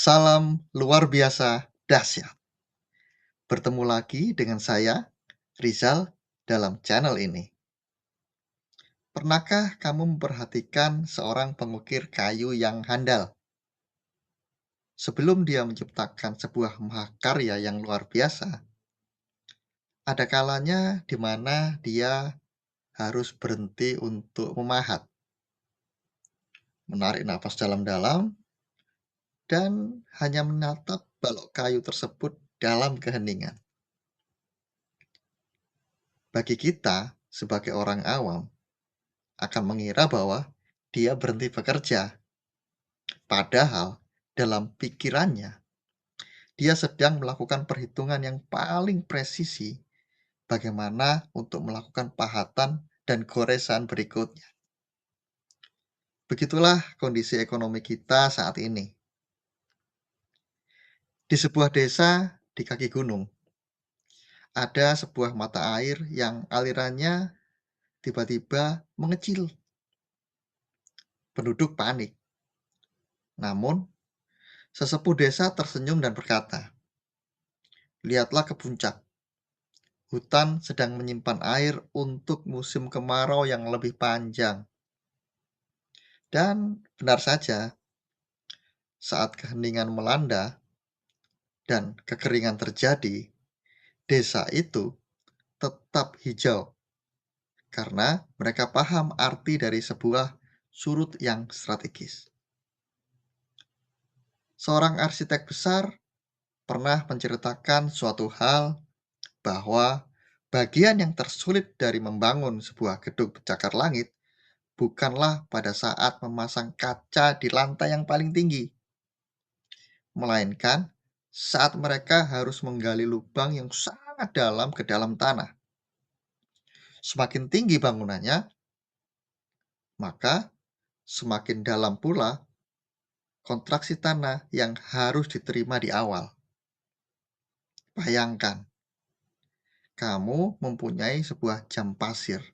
Salam luar biasa dahsyat. Bertemu lagi dengan saya, Rizal, dalam channel ini. Pernahkah kamu memperhatikan seorang pengukir kayu yang handal? Sebelum dia menciptakan sebuah mahakarya yang luar biasa, ada kalanya di mana dia harus berhenti untuk memahat, menarik nafas dalam-dalam, dan hanya menatap balok kayu tersebut dalam keheningan. Bagi kita, sebagai orang awam, akan mengira bahwa dia berhenti bekerja. Padahal dalam pikirannya, dia sedang melakukan perhitungan yang paling presisi bagaimana untuk melakukan pahatan dan goresan berikutnya. Begitulah kondisi ekonomi kita saat ini. Di sebuah desa di kaki gunung, ada sebuah mata air yang alirannya tiba-tiba mengecil. Penduduk panik. Namun, sesepuh desa tersenyum dan berkata, "Lihatlah ke puncak. Hutan sedang menyimpan air untuk musim kemarau yang lebih panjang." Dan benar saja, saat keheningan melanda dan kekeringan terjadi, desa itu tetap hijau karena mereka paham arti dari sebuah surut yang strategis. Seorang arsitek besar pernah menceritakan suatu hal bahwa bagian yang tersulit dari membangun sebuah gedung pencakar langit bukanlah pada saat memasang kaca di lantai yang paling tinggi, melainkan saat mereka harus menggali lubang yang sangat dalam ke dalam tanah. Semakin tinggi bangunannya, maka semakin dalam pula kontraksi tanah yang harus diterima di awal. Bayangkan, kamu mempunyai sebuah jam pasir.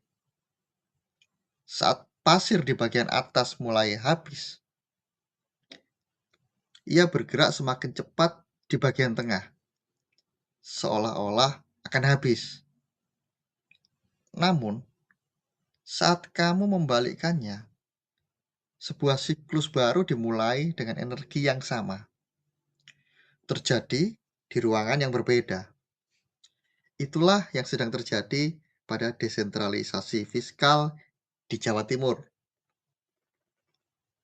Saat pasir di bagian atas mulai habis, ia bergerak semakin cepat di bagian tengah, seolah-olah akan habis. Namun, saat kamu membalikkannya, sebuah siklus baru dimulai dengan energi yang sama. Terjadi di ruangan yang berbeda. Itulah yang sedang terjadi pada desentralisasi fiskal di Jawa Timur.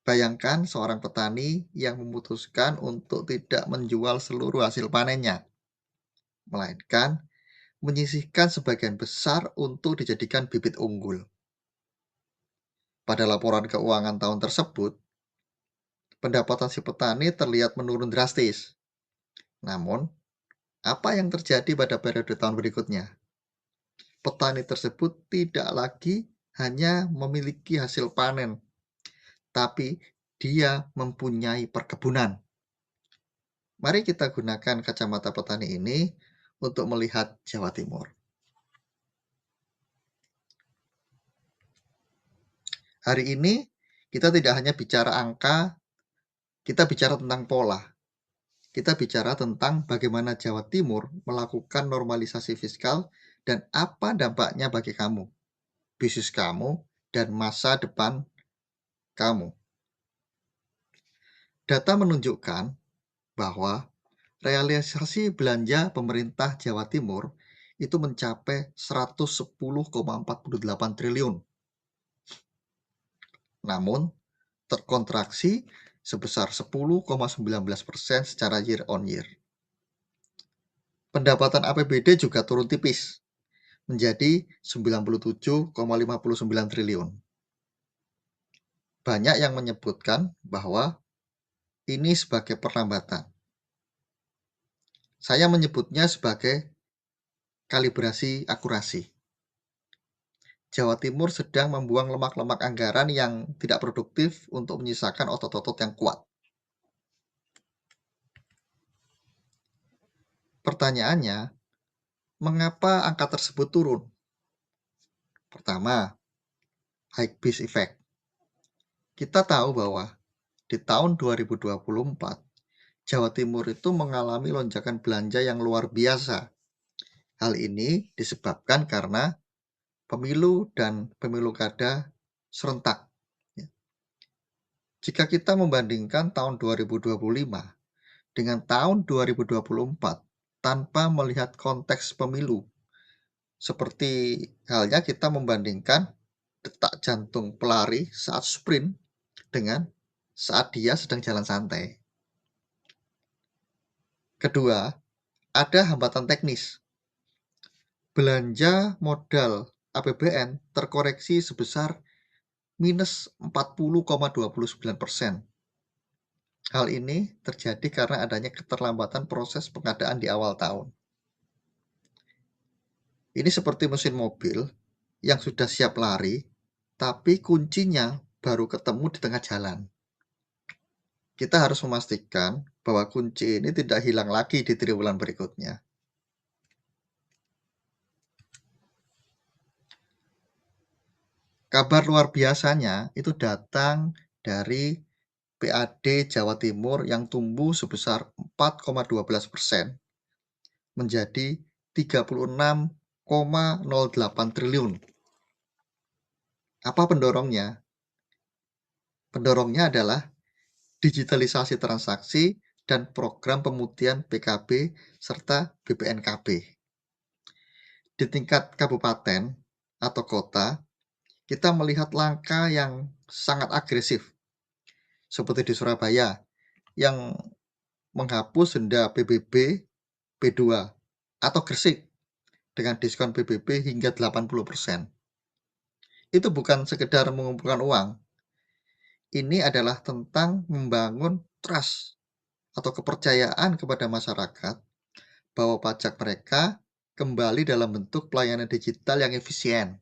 Bayangkan seorang petani yang memutuskan untuk tidak menjual seluruh hasil panennya, melainkan menyisihkan sebagian besar untuk dijadikan bibit unggul. Pada laporan keuangan tahun tersebut, pendapatan si petani terlihat menurun drastis. Namun, apa yang terjadi pada periode tahun berikutnya? Petani tersebut tidak lagi hanya memiliki hasil panen, tapi dia mempunyai perkebunan. Mari kita gunakan kacamata petani ini untuk melihat Jawa Timur. Hari ini kita tidak hanya bicara angka, kita bicara tentang pola. Kita bicara tentang bagaimana Jawa Timur melakukan normalisasi fiskal dan apa dampaknya bagi kamu, bisnis kamu, dan masa depan kamu. Data menunjukkan bahwa realisasi belanja pemerintah Jawa Timur itu mencapai 110,48 triliun. Namun, terkontraksi sebesar 10,19% secara year on year. Pendapatan APBD juga turun tipis menjadi 97,59 triliun. Banyak yang menyebutkan bahwa ini sebagai perlambatan. Saya menyebutnya sebagai kalibrasi akurasi. Jawa Timur sedang membuang lemak-lemak anggaran yang tidak produktif untuk menyisakan otot-otot yang kuat. Pertanyaannya, mengapa angka tersebut turun? Pertama, high base effect. Kita tahu bahwa di tahun 2024, Jawa Timur itu mengalami lonjakan belanja yang luar biasa. Hal ini disebabkan karena pemilu dan pemilu kada serentak. Ya. Jika kita membandingkan tahun 2025 dengan tahun 2024 tanpa melihat konteks pemilu, seperti halnya kita membandingkan detak jantung pelari saat sprint dengan saat dia sedang jalan santai. Kedua, ada hambatan teknis. Belanja modal APBN terkoreksi sebesar minus 40,29%. Hal ini terjadi karena adanya keterlambatan proses pengadaan di awal tahun. Ini seperti mesin mobil yang sudah siap lari, tapi kuncinya baru ketemu di tengah jalan. Kita harus memastikan bahwa kunci ini tidak hilang lagi di triwulan berikutnya. Kabar luar biasanya itu datang dari PAD Jawa Timur yang tumbuh sebesar 4,12% menjadi 36,08 triliun. Apa pendorongnya? Pendorongnya adalah digitalisasi transaksi dan program pemutihan PKB serta BPNKB. Di tingkat kabupaten atau kota, kita melihat langkah yang sangat agresif, seperti di Surabaya yang menghapus denda PBB B2 atau Gresik dengan diskon PBB hingga 80%. Itu bukan sekedar mengumpulkan uang. Ini adalah tentang membangun trust atau kepercayaan kepada masyarakat bahwa pajak mereka kembali dalam bentuk pelayanan digital yang efisien.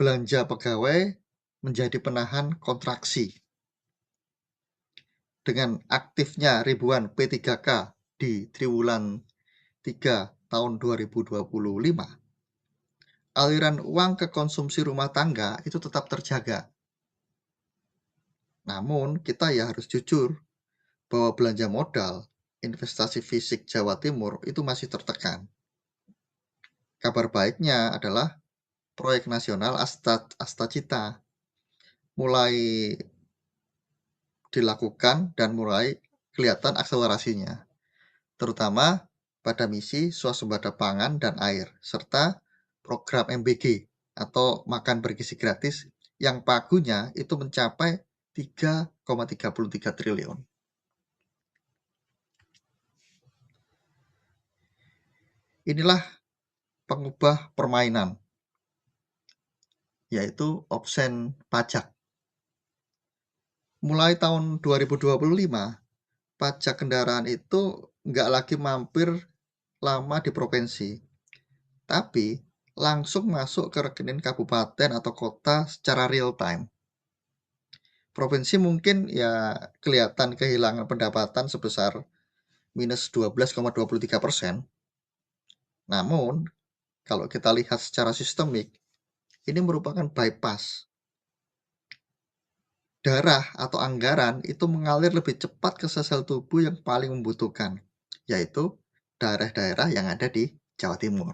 Belanja pegawai menjadi penahan kontraksi. Dengan aktifnya ribuan P3K di triwulan 3 tahun 2025, aliran uang ke konsumsi rumah tangga itu tetap terjaga. Namun, kita ya harus jujur bahwa belanja modal, investasi fisik Jawa Timur itu masih tertekan. Kabar baiknya adalah proyek nasional Astacita mulai dilakukan dan mulai kelihatan akselerasinya, terutama pada misi swasembada pangan dan air, serta program MBG atau makan bergizi gratis yang pagunya itu mencapai 3,33 triliun. Inilah pengubah permainan, yaitu opsen pajak. Mulai tahun 2025, pajak kendaraan itu nggak lagi mampir lama di provinsi, tapi langsung masuk ke rekening kabupaten atau kota secara real time. Provinsi mungkin ya kelihatan kehilangan pendapatan sebesar minus 12,23%. Namun, kalau kita lihat secara sistemik, ini merupakan bypass. Darah atau anggaran itu mengalir lebih cepat ke sel-sel tubuh yang paling membutuhkan, yaitu daerah-daerah yang ada di Jawa Timur.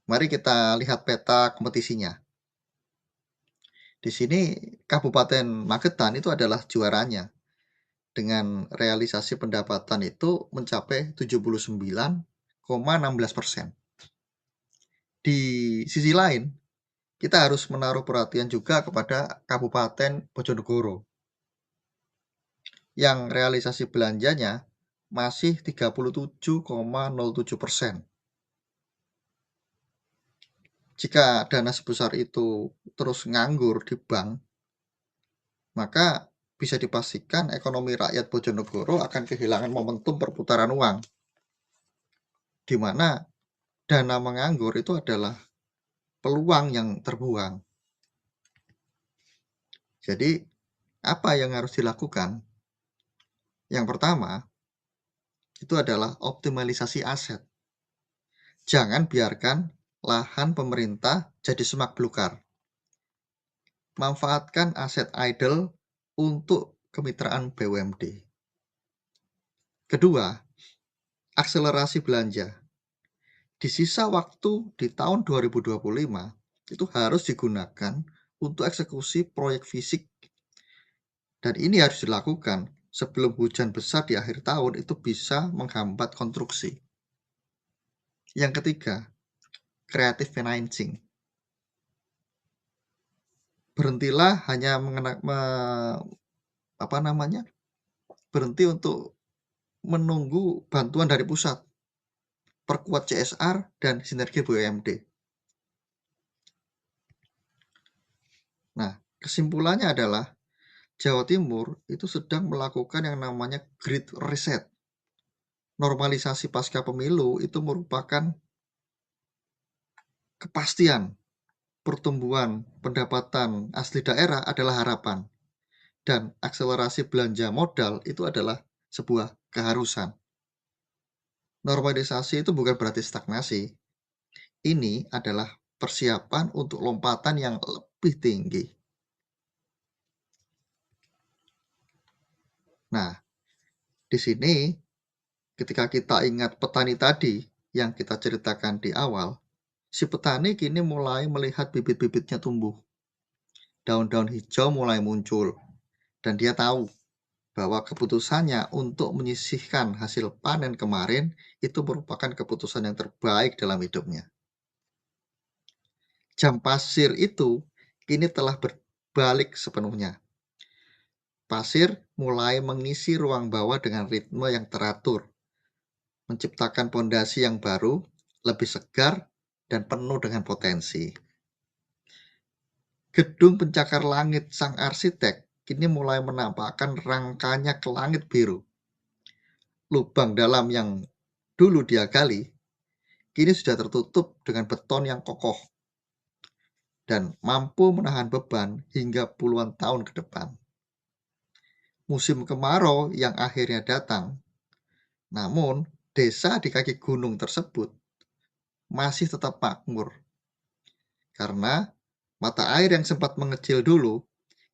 Mari kita lihat peta kompetisinya. Di sini Kabupaten Magetan itu adalah juaranya dengan realisasi pendapatan itu mencapai 79,16%. Di sisi lain, kita harus menaruh perhatian juga kepada Kabupaten Bojonegoro yang realisasi belanjanya masih 37,07%. Jika dana sebesar itu terus nganggur di bank, maka bisa dipastikan ekonomi rakyat Bojonegoro akan kehilangan momentum perputaran uang, di mana dana menganggur itu adalah peluang yang terbuang. Jadi, apa yang harus dilakukan? Yang pertama, itu adalah optimalisasi aset. Jangan biarkan lahan pemerintah jadi semak belukar. Manfaatkan aset idle untuk kemitraan BUMD. Kedua, akselerasi belanja. Di sisa waktu di tahun 2025 itu harus digunakan untuk eksekusi proyek fisik, dan ini harus dilakukan sebelum hujan besar di akhir tahun itu bisa menghambat konstruksi. Yang ketiga, creative financing. Berhentilah hanya berhenti untuk menunggu bantuan dari pusat. Perkuat CSR dan sinergi BUMD. Nah, kesimpulannya adalah Jawa Timur itu sedang melakukan yang namanya Great Reset. Normalisasi pasca pemilu itu merupakan kepastian pertumbuhan pendapatan asli daerah adalah harapan, dan akselerasi belanja modal itu adalah sebuah keharusan. Normalisasi itu bukan berarti stagnasi. Ini adalah persiapan untuk lompatan yang lebih tinggi. Nah, di sini ketika kita ingat petani tadi yang kita ceritakan di awal, si petani kini mulai melihat bibit-bibitnya tumbuh. Daun-daun hijau mulai muncul, dan dia tahu bahwa keputusannya untuk menyisihkan hasil panen kemarin itu merupakan keputusan yang terbaik dalam hidupnya. Jam pasir itu kini telah berbalik sepenuhnya. Pasir mulai mengisi ruang bawah dengan ritme yang teratur, menciptakan pondasi yang baru, lebih segar, dan penuh dengan potensi. Gedung pencakar langit sang arsitek kini mulai menampakkan rangkanya ke langit biru. Lubang dalam yang dulu dia gali, kini sudah tertutup dengan beton yang kokoh dan mampu menahan beban hingga puluhan tahun ke depan. Musim kemarau yang akhirnya datang, namun desa di kaki gunung tersebut masih tetap makmur karena mata air yang sempat mengecil dulu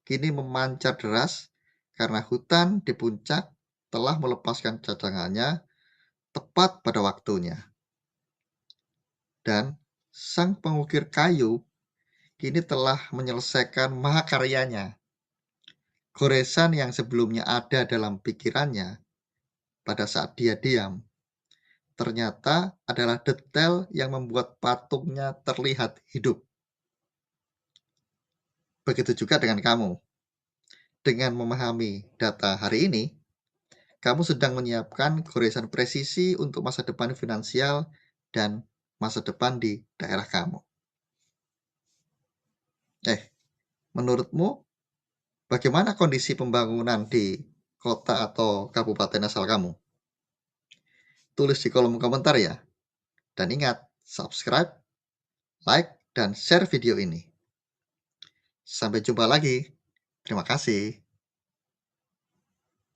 kini memancar deras karena hutan di puncak telah melepaskan cadangannya tepat pada waktunya. Dan sang pengukir kayu kini telah menyelesaikan mahakaryanya. Goresan yang sebelumnya ada dalam pikirannya pada saat dia diam, ternyata adalah detail yang membuat patungnya terlihat hidup. Begitu juga dengan kamu. Dengan memahami data hari ini, kamu sedang menyiapkan goresan presisi untuk masa depan finansial dan masa depan di daerah kamu. Menurutmu bagaimana kondisi pembangunan di kota atau kabupaten asal kamu? Tulis di kolom komentar ya. Dan ingat, subscribe, like, dan share video ini. Sampai jumpa lagi. Terima kasih.